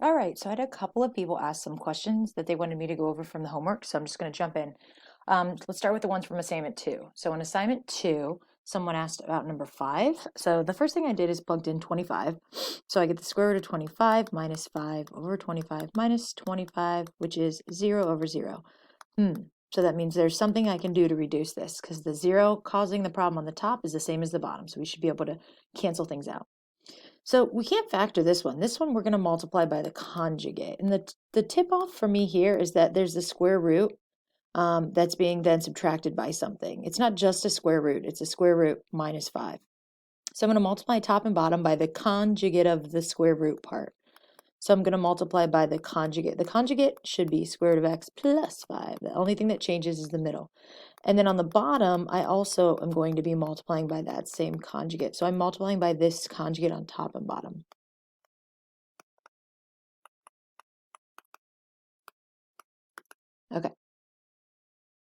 All right, so I had a couple of people ask some questions that they wanted me to go over from the homework, so I'm just going to jump in. Let's start with the ones from assignment 2. So in assignment 2, someone asked about number 5. So the first thing I did is plugged in 25. So I get the square root of 25 minus 5 over 25 minus 25, which is 0 over 0. So that means there's something I can do to reduce this, because the 0 causing the problem on the top is the same as the bottom, so we should be able to cancel things out. So we can't factor this one. This one we're going to multiply by the conjugate. And the tip off for me here is that there's the square root that's being then subtracted by something. It's not just a square root, it's a square root minus 5. So I'm going to multiply top and bottom by the conjugate of the square root part. So I'm going to multiply by the conjugate. The conjugate should be square root of x plus 5. The only thing that changes is the middle. And then on the bottom, I also am going to be multiplying by that same conjugate. So I'm multiplying by this conjugate on top and bottom. Okay.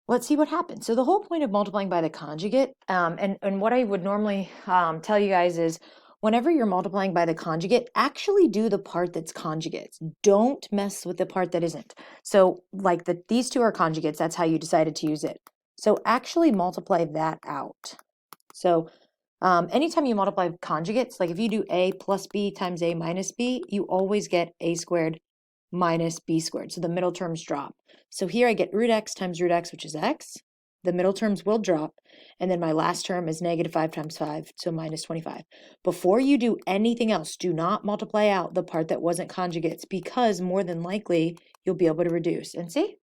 Let's see what happens. So the whole point of multiplying by the conjugate, and what I would normally tell you guys is, whenever you're multiplying by the conjugate, actually do the part that's conjugates. Don't mess with the part that isn't. So like these two are conjugates, that's how you decided to use it. So actually multiply that out. So anytime you multiply conjugates, like if you do a plus b times a minus b, you always get a squared minus b squared. So the middle terms drop. So here I get root x times root x, which is x. The middle terms will drop. And then my last term is negative 5 times 5, so minus 25. Before you do anything else, do not multiply out the part that wasn't conjugates, because more than likely you'll be able to reduce. And see?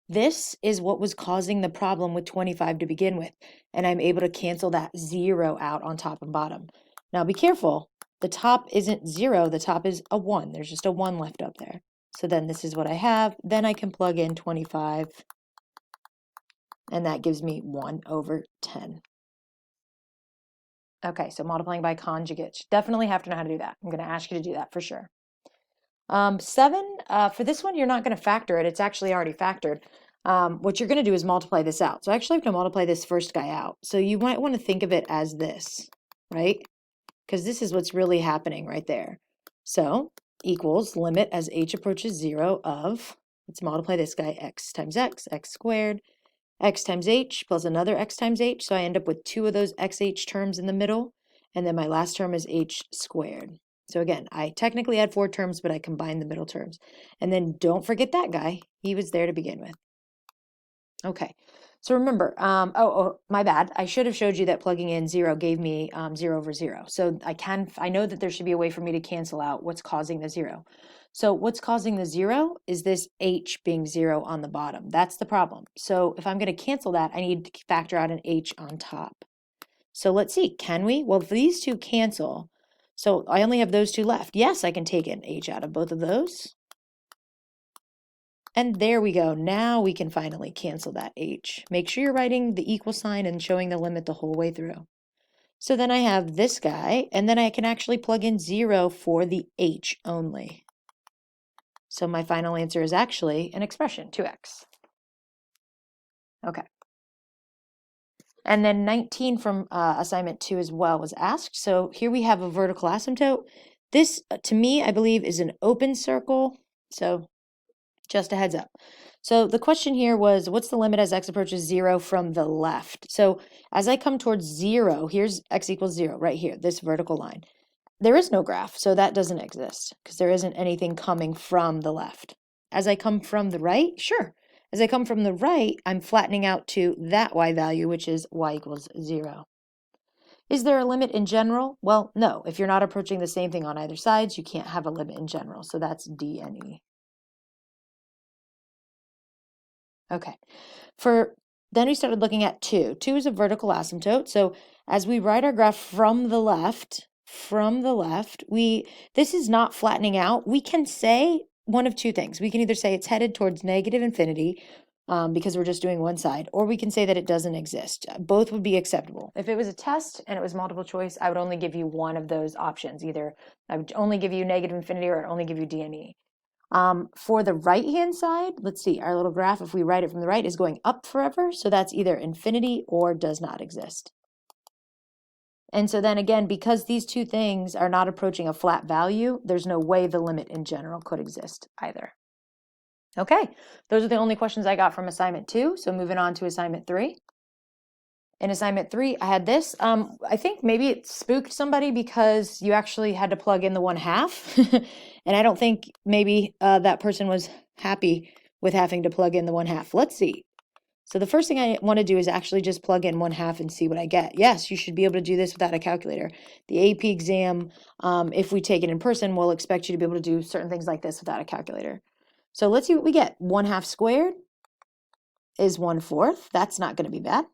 This is what was causing the problem with 25 to begin with. And I'm able to cancel that 0 out on top and bottom. Now be careful. The top isn't 0, the top is a 1. There's just a 1 left up there. So then this is what I have. Then I can plug in 25, and that gives me 1 over 10. Okay, so multiplying by conjugates. Definitely have to know how to do that. I'm going to ask you to do that for sure. 7, for this one, you're not going to factor it. It's actually already factored. What you're going to do is multiply this out. So I actually have to multiply this first guy out. So you might want to think of it as this, right? Because this is what's really happening right there. So equals limit as h approaches 0 of, let's multiply this guy, x times x squared, x times h plus another x times h. So I end up with 2 of those xh terms in the middle. And then my last term is h squared. So again, I technically had 4 terms, but I combined the middle terms. And then don't forget that guy. He was there to begin with. Okay, so remember, my bad. I should have showed you that plugging in 0 gave me 0 over 0. So I know that there should be a way for me to cancel out what's causing the 0. So what's causing the 0 is this h being 0 on the bottom. That's the problem. So if I'm going to cancel that, I need to factor out an h on top. So let's see, can we? Well, if these two cancel, so I only have those two left. Yes, I can take an h out of both of those. And there we go. Now we can finally cancel that h. Make sure you're writing the equal sign and showing the limit the whole way through. So then I have this guy, and then I can actually plug in 0 for the h only. So my final answer is actually an expression, 2x. Okay. And then 19 from assignment 2 as well was asked. So here we have a vertical asymptote. This, to me, I believe is an open circle. So just a heads up. So the question here was, what's the limit as x approaches 0 from the left? So as I come towards 0, here's x equals 0 right here, this vertical line. There is no graph, so that doesn't exist because there isn't anything coming from the left. As I come from the right, sure. As I come from the right, I'm flattening out to that y value, which is y equals 0. Is there a limit in general? Well, no. If you're not approaching the same thing on either sides, you can't have a limit in general. So that's D and E. Okay. Then we started looking at 2. 2 is a vertical asymptote. So as we write our graph from the left, this is not flattening out. We can say one of two things. We can either say it's headed towards negative infinity because we're just doing one side, or we can say that it doesn't exist. Both would be acceptable. If it was a test and it was multiple choice, I would only give you one of those options. Either I would only give you negative infinity or I'd only give you D and E. For the right-hand side, let's see, our little graph, if we write it from the right, is going up forever. So that's either infinity or does not exist. And so then again, because these two things are not approaching a flat value, there's no way the limit in general could exist either. Okay, those are the only questions I got from assignment 2. So moving on to assignment 3. In assignment 3, I had this. I think maybe it spooked somebody because you actually had to plug in the 1/2. And I don't think maybe that person was happy with having to plug in the 1/2. Let's see. So the first thing I want to do is actually just plug in 1/2 and see what I get. Yes, you should be able to do this without a calculator. The AP exam, if we take it in person, will expect you to be able to do certain things like this without a calculator. So let's see what we get. 1/2 squared is 1/4. That's not going to be bad.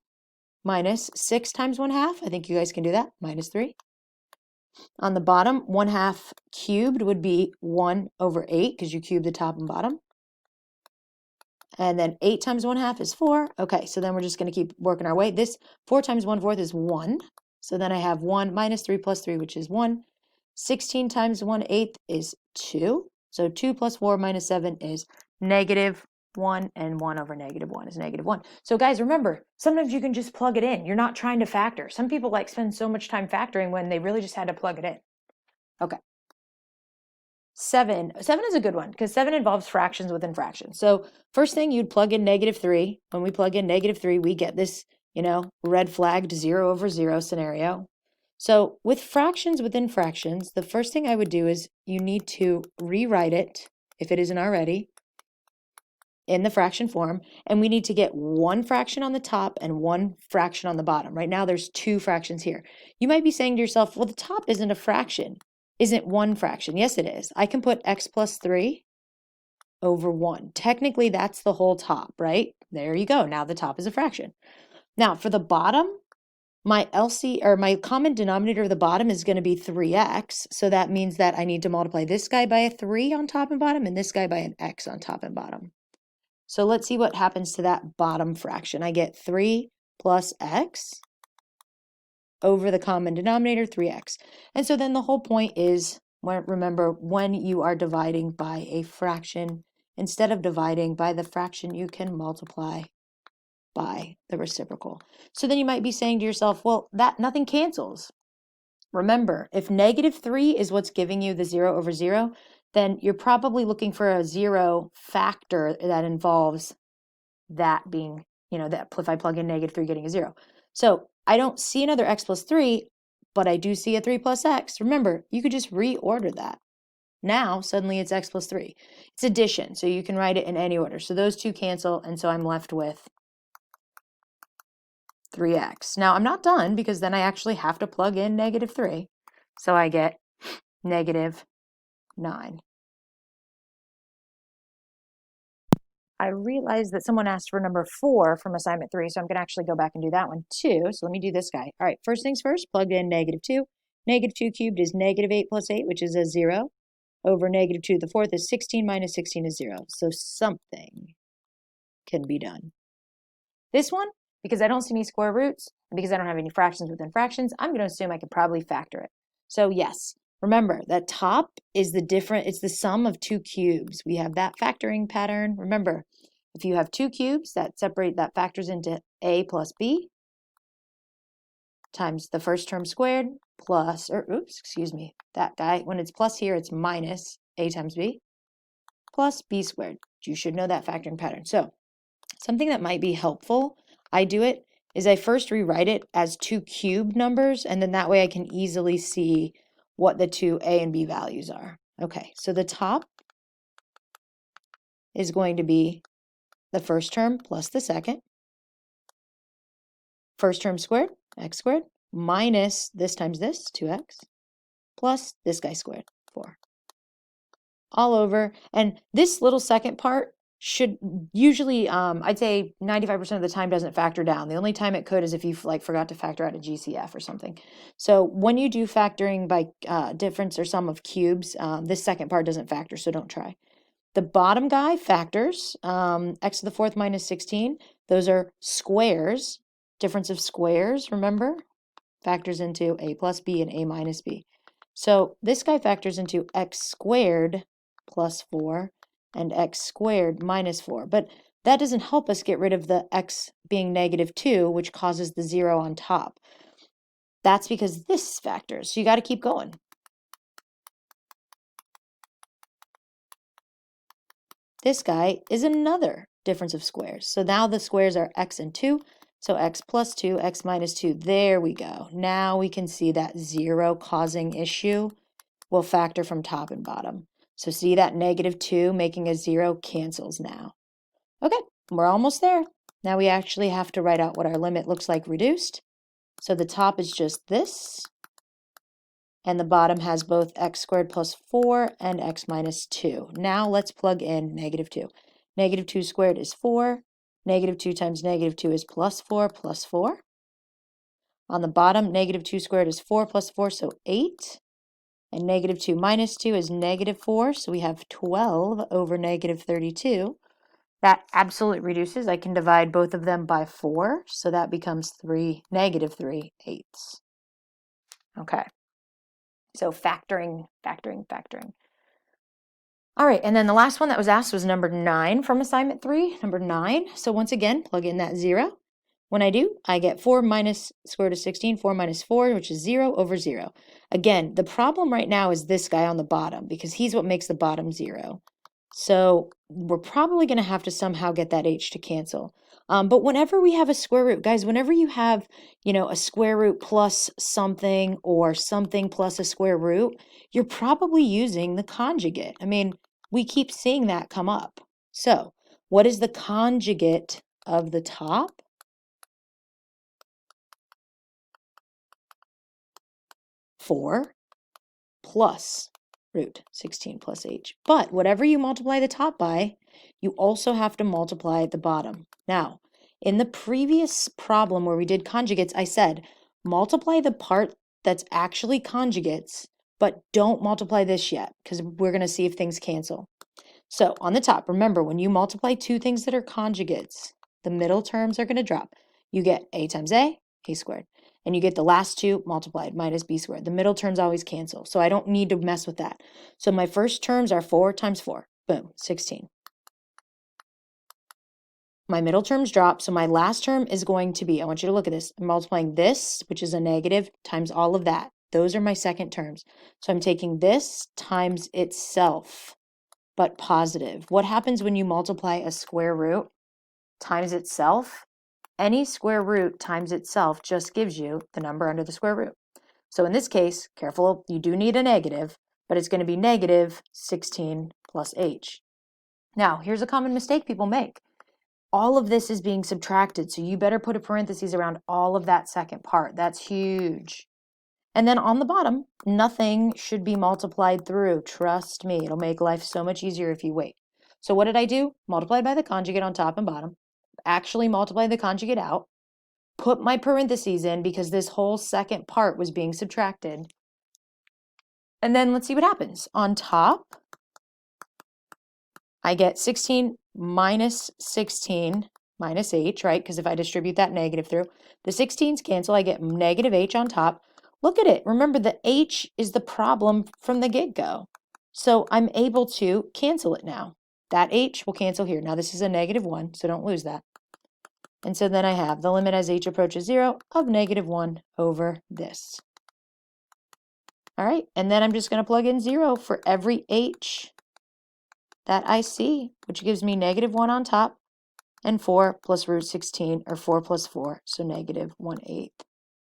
Minus 6 times 1/2. I think you guys can do that. Minus 3. On the bottom, 1/2 cubed would be 1/8 because you cube the top and bottom. And then 8 times 1/2 is 4. Okay, so then we're just going to keep working our way. This 4 times 1/4 is 1. So then I have 1 minus 3 plus 3, which is 1. 16 times 1/8 is 2. So 2 plus 4 minus 7 is -1, and 1/-1 is -1. So guys, remember, sometimes you can just plug it in. You're not trying to factor. Some people like spend so much time factoring when they really just had to plug it in. Okay. 7 is a good one because 7 involves fractions within fractions. So first thing, you'd plug in -3. When we plug in -3, we get this, red flagged 0/0 scenario. So with fractions within fractions, the first thing I would do is you need to rewrite it, if it isn't already, in the fraction form, and we need to get one fraction on the top and one fraction on the bottom. Right now there's 2 fractions here. You might be saying to yourself, well, the top isn't a fraction. Isn't one fraction? Yes, it is. I can put x plus 3 over 1. Technically, that's the whole top, right? There you go. Now the top is a fraction. Now, for the bottom, my my common denominator of the bottom is going to be 3x. So that means that I need to multiply this guy by a 3 on top and bottom and this guy by an x on top and bottom. So let's see what happens to that bottom fraction. I get 3 plus x over the common denominator, 3x. And so then the whole point is, remember, when you are dividing by a fraction, instead of dividing by the fraction, you can multiply by the reciprocal. So then you might be saying to yourself, well, nothing cancels. Remember, if -3 is what's giving you the 0/0, then you're probably looking for a 0 factor that involves that being, that if I plug in -3, getting a 0. So I don't see another x plus 3, but I do see a 3 plus x. Remember, you could just reorder that. Now, suddenly it's x plus 3. It's addition, so you can write it in any order. So those two cancel, and so I'm left with 3x. Now, I'm not done because then I actually have to plug in -3. So I get -9. I realized that someone asked for number 4 from assignment 3, so I'm going to actually go back and do that one too. So let me do this guy. All right, first things first, plugged in -2. -2 cubed is -8 plus 8, which is a 0. Over -2 to the 4th is 16 minus 16 is 0. So something can be done. This one, because I don't see any square roots, and because I don't have any fractions within fractions, I'm going to assume I could probably factor it. So yes, remember that top is it's the sum of 2 cubes. We have that factoring pattern. Remember, if you have 2 cubes, that factors into a plus b times the first term squared plus, that guy, when it's plus here, it's minus a times b plus b squared. You should know that factoring pattern. So something that might be helpful, I do it, is I first rewrite it as 2 cubed numbers, and then that way I can easily see what the 2 a and b values are. Okay, so the top is going to be the first term plus the second. First term squared, x squared, minus this times this, 2x, plus this guy squared, 4. All over, and this little second part should usually, I'd say 95% of the time doesn't factor down. The only time it could is if you forgot to factor out a GCF or something. So when you do factoring by difference or sum of cubes, this second part doesn't factor, so don't try. The bottom guy factors, x to the 4th minus 16. Those are squares, difference of squares, remember? Factors into a plus b and a minus b. So this guy factors into x squared plus 4 and x squared minus 4. But that doesn't help us get rid of the x being -2, which causes the 0 on top. That's because this factors. So you got to keep going. This guy is another difference of squares. So now the squares are x and 2. So x plus 2, x minus 2. There we go. Now we can see that 0 causing issue will factor from top and bottom. So see that -2 making a 0 cancels now. Okay, we're almost there. Now we actually have to write out what our limit looks like reduced. So the top is just this. And the bottom has both x squared plus 4 and x minus 2. Now let's plug in -2. -2 squared is 4. -2 times -2 is plus 4 plus 4. On the bottom, -2 squared is 4 plus 4, so 8. And -2 minus 2 is -4, so we have 12 over -32. That absolutely reduces. I can divide both of them by 4, so that becomes -3/8. Okay. So factoring. All right, and then the last one that was asked was number 9 from assignment 3, number 9. So once again, plug in that 0. When I do, I get 4 minus square root of 16, 4 minus 4, which is 0 over 0. Again, the problem right now is this guy on the bottom because he's what makes the bottom 0. So we're probably going to have to somehow get that h to cancel. But whenever we have a square root, guys, whenever you have, a square root plus something or something plus a square root, you're probably using the conjugate. I mean, we keep seeing that come up. So what is the conjugate of the top? 4 plus root 16 plus h. But whatever you multiply the top by, you also have to multiply the bottom. Now, in the previous problem where we did conjugates, I said, multiply the part that's actually conjugates, but don't multiply this yet, because we're going to see if things cancel. So on the top, remember, when you multiply two things that are conjugates, the middle terms are going to drop. You get a times a squared. And you get the last two multiplied, minus b squared. The middle terms always cancel, so I don't need to mess with that. So my first terms are 4 times 4. Boom, 16. My middle terms drop, so my last term is going to be, I want you to look at this, I'm multiplying this, which is a negative, times all of that. Those are my second terms. So I'm taking this times itself, but positive. What happens when you multiply a square root times itself? Any square root times itself just gives you the number under the square root. So in this case, careful, you do need a negative, but it's going to be negative 16 plus h. Now, here's a common mistake people make. All of this is being subtracted, so you better put a parenthesis around all of that second part. That's huge. And then on the bottom, nothing should be multiplied through. Trust me, it'll make life so much easier if you wait. So what did I do? Multiplied by the conjugate on top and bottom. Actually multiply the conjugate out. Put my parentheses in because this whole second part was being subtracted. And then let's see what happens. On top, I get 16 minus 16 minus h, right? Because if I distribute that negative through, the 16s cancel, I get negative h on top. Look at it. Remember, the h is the problem from the get-go. So I'm able to cancel it now. That h will cancel here. Now this is a -1, so don't lose that. And so then I have the limit as h approaches 0 of -1 over this. All right, and then I'm just going to plug in 0 for every h that I see, which gives me -1 on top and 4 plus root 16, or 4 plus 4, so -1/8.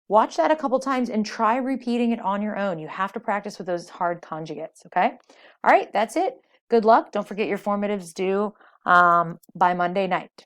Watch that a couple times and try repeating it on your own. You have to practice with those hard conjugates, okay? All right, that's it. Good luck. Don't forget your formatives due by Monday night.